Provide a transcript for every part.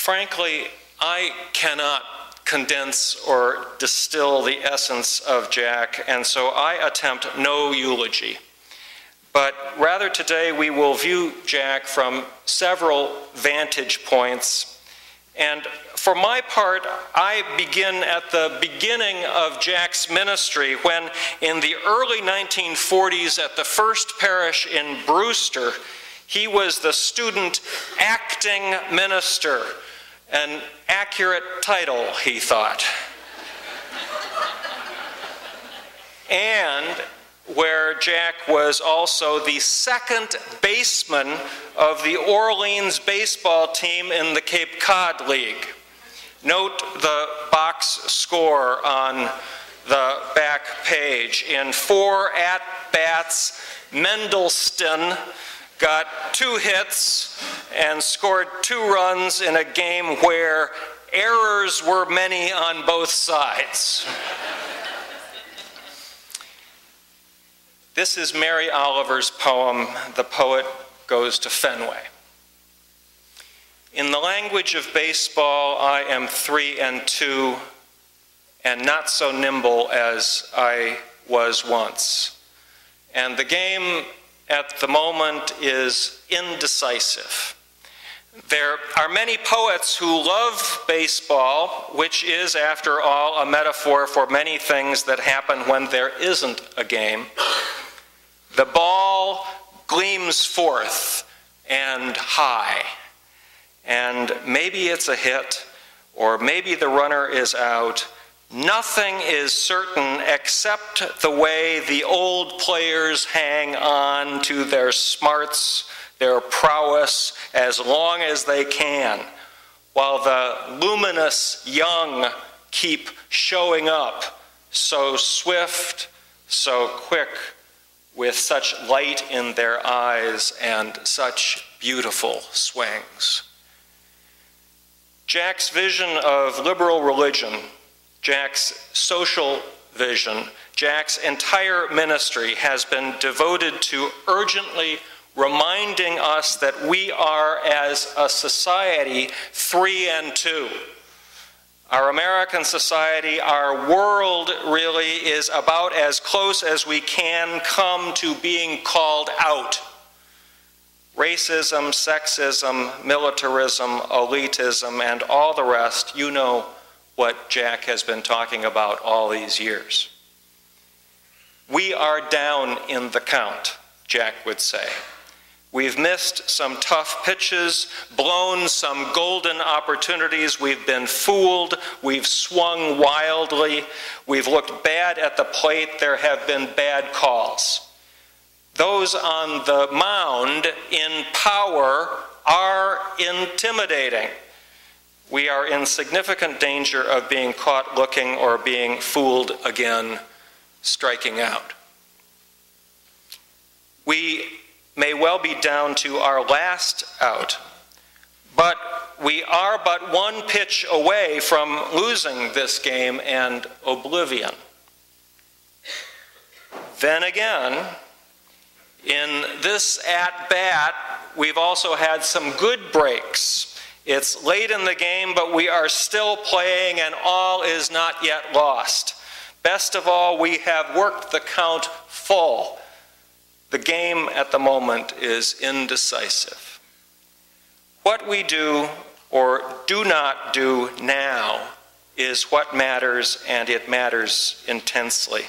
Frankly, I cannot condense or distill the essence of Jack, and so I attempt no eulogy. But rather today we will view Jack from several vantage points. And for my part, I begin at the beginning of Jack's ministry when in the early 1940s at the First Parish in Brewster, he was the student acting minister. An accurate title, he thought. And where Jack was also the second baseman of the Orleans baseball team in the Cape Cod League. Note the box score on the back page. In 4 at-bats, Mendelsohn got 2 hits and scored 2 runs in a game where errors were many on both sides. This is Mary Oliver's poem, The Poet Goes to Fenway. In the language of baseball, I am 3-2 and not so nimble as I was once. And the game at the moment is indecisive. There are many poets who love baseball, which is, after all, a metaphor for many things that happen when there isn't a game. The ball gleams forth and high, and maybe it's a hit, or maybe the runner is out. Nothing is certain except the way the old players hang on to their smarts, their prowess, as long as they can, while the luminous young keep showing up, so swift, so quick, with such light in their eyes and such beautiful swings. Jack's vision of liberal religion, Jack's social vision, Jack's entire ministry has been devoted to urgently reminding us that we are, as a society, 3-2. Our American society, our world really is about as close as we can come to being called out. Racism, sexism, militarism, elitism, and all the rest, you know what Jack has been talking about all these years. We are down in the count, Jack would say. We've missed some tough pitches, blown some golden opportunities, we've been fooled, we've swung wildly, we've looked bad at the plate, there have been bad calls. Those on the mound in power are intimidating. We are in significant danger of being caught looking or being fooled again, striking out. We may well be down to our last out, but we are but 1 pitch away from losing this game and oblivion. Then again, in this at-bat, we've also had some good breaks. It's late in the game, but we are still playing and all is not yet lost. Best of all, we have worked the count full. The game at the moment is indecisive. What we do or do not do now is what matters, and it matters intensely.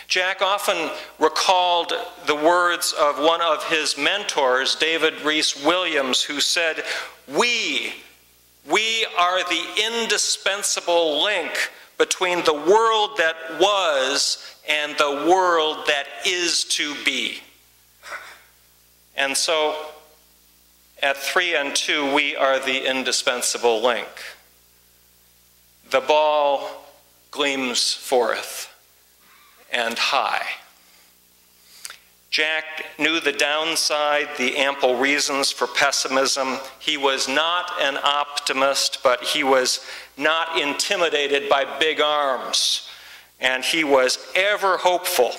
Jack often recalled the words of one of his mentors, David Reese Williams, who said, we are the indispensable link between the world that was and the world that is to be. And so, at 3-2, we are the indispensable link. The ball gleams forth and high. Jack knew the downside, the ample reasons for pessimism. He was not an optimist, but he was not intimidated by big arms. And he was ever hopeful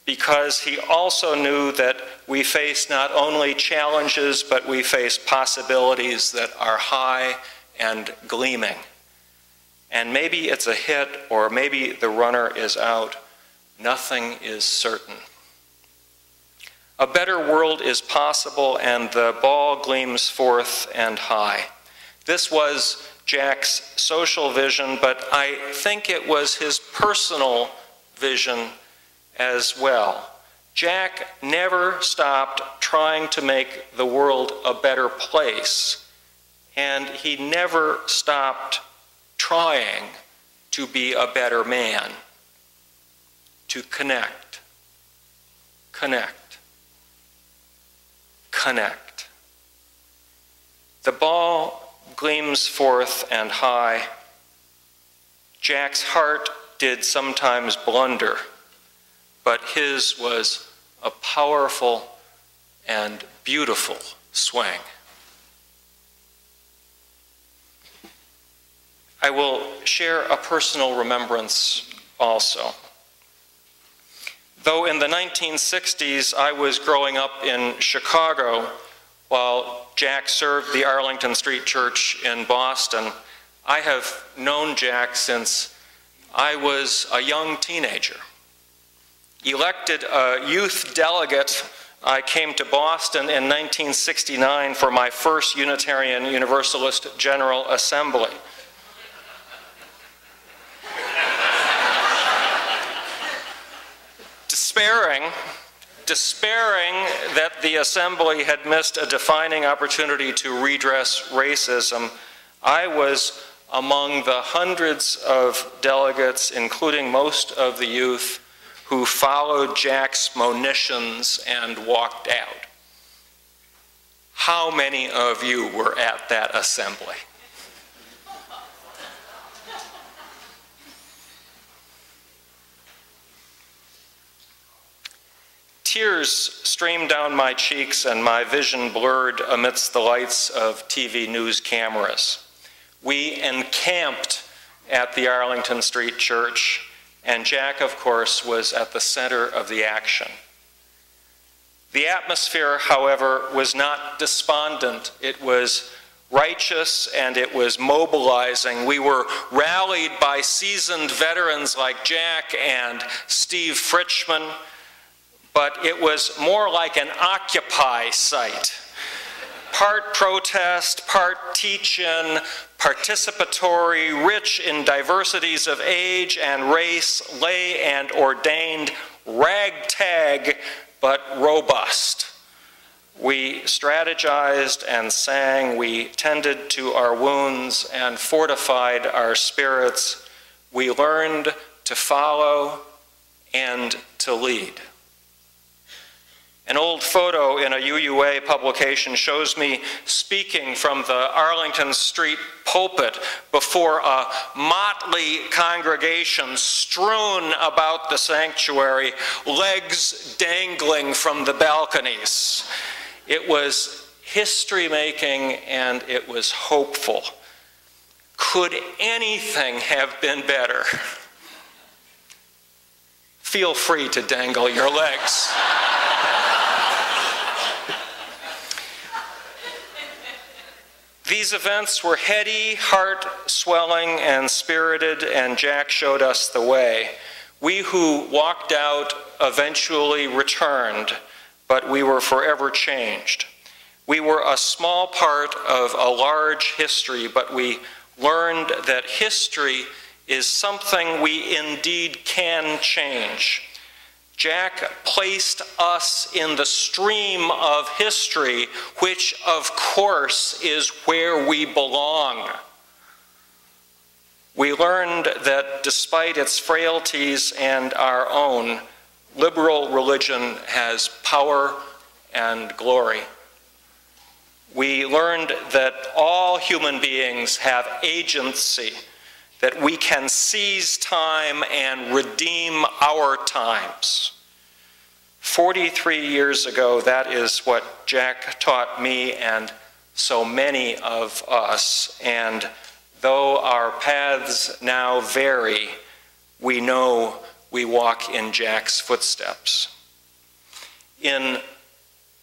because he also knew that we face not only challenges, but we face possibilities that are high and gleaming. And maybe it's a hit, or maybe the runner is out. Nothing is certain. A better world is possible, and the ball gleams forth and high. This was Jack's social vision, but I think it was his personal vision as well. Jack never stopped trying to make the world a better place, and he never stopped trying to be a better man, to connect, connect, connect. The ball gleams forth and high. Jack's heart did sometimes blunder, but his was a powerful and beautiful swing. I will share a personal remembrance also. Though in the 1960s I was growing up in Chicago while Jack served the Arlington Street Church in Boston, I have known Jack since I was a young teenager. Elected a youth delegate, I came to Boston in 1969 for my first Unitarian Universalist General Assembly. Despairing that the Assembly had missed a defining opportunity to redress racism, I was among the hundreds of delegates, including most of the youth, who followed Jack's monitions and walked out. How many of you were at that assembly? Tears streamed down my cheeks and my vision blurred amidst the lights of TV news cameras. We encamped at the Arlington Street Church, and Jack, of course, was at the center of the action. The atmosphere, however, was not despondent. It was righteous and it was mobilizing. We were rallied by seasoned veterans like Jack and Steve Fritchman, but it was more like an Occupy site. Part protest, part teach-in, participatory, rich in diversities of age and race, lay and ordained, ragtag, but robust. We strategized and sang, we tended to our wounds and fortified our spirits. We learned to follow and to lead. An old photo in a UUA publication shows me speaking from the Arlington Street pulpit before a motley congregation strewn about the sanctuary, legs dangling from the balconies. It was history-making and it was hopeful. Could anything have been better? Feel free to dangle your legs. These events were heady, heart-swelling, and spirited, and Jack showed us the way. We who walked out eventually returned, but we were forever changed. We were a small part of a large history, but we learned that history is something we indeed can change. Jack placed us in the stream of history, which of course is where we belong. We learned that despite its frailties and our own, liberal religion has power and glory. We learned that all human beings have agency, that we can seize time and redeem our times. 43 years ago, that is what Jack taught me and so many of us. And though our paths now vary, we know we walk in Jack's footsteps. In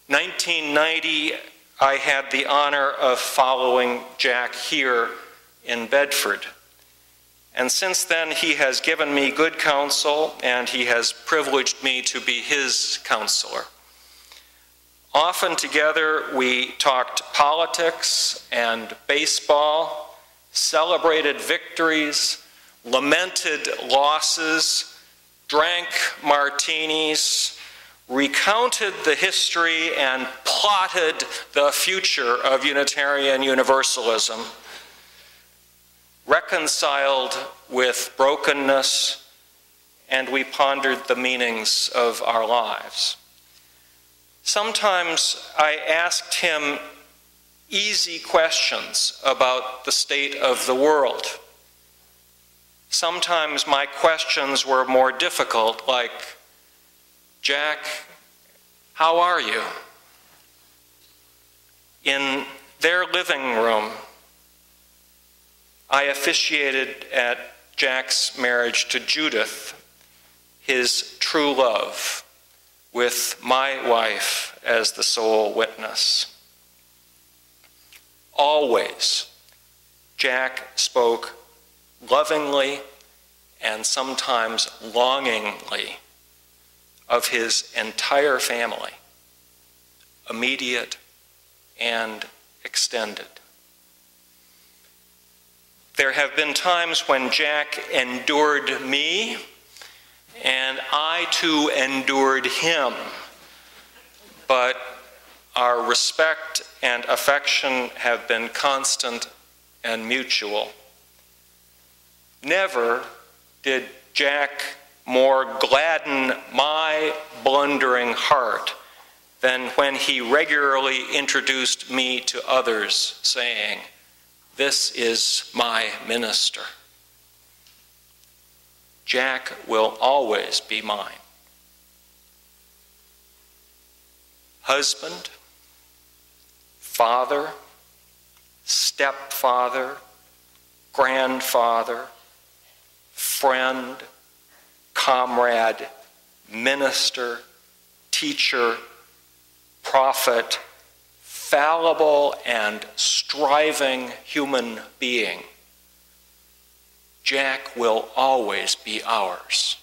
1990, I had the honor of following Jack here in Bedford. And since then, he has given me good counsel, and he has privileged me to be his counselor. Often together, we talked politics and baseball, celebrated victories, lamented losses, drank martinis, recounted the history, and plotted the future of Unitarian Universalism, reconciled with brokenness, and we pondered the meanings of our lives. Sometimes I asked him easy questions about the state of the world. Sometimes my questions were more difficult, like, Jack, how are you? In their living room, I officiated at Jack's marriage to Judith, his true love, with my wife as the sole witness. Always, Jack spoke lovingly and sometimes longingly of his entire family, immediate and extended. There have been times when Jack endured me, and I too endured him, but our respect and affection have been constant and mutual. Never did Jack more gladden my blundering heart than when he regularly introduced me to others, saying, "This is my minister." Jack will always be mine. Husband, father, stepfather, grandfather, friend, comrade, minister, teacher, prophet, fallible and striving human being. Jack will always be ours.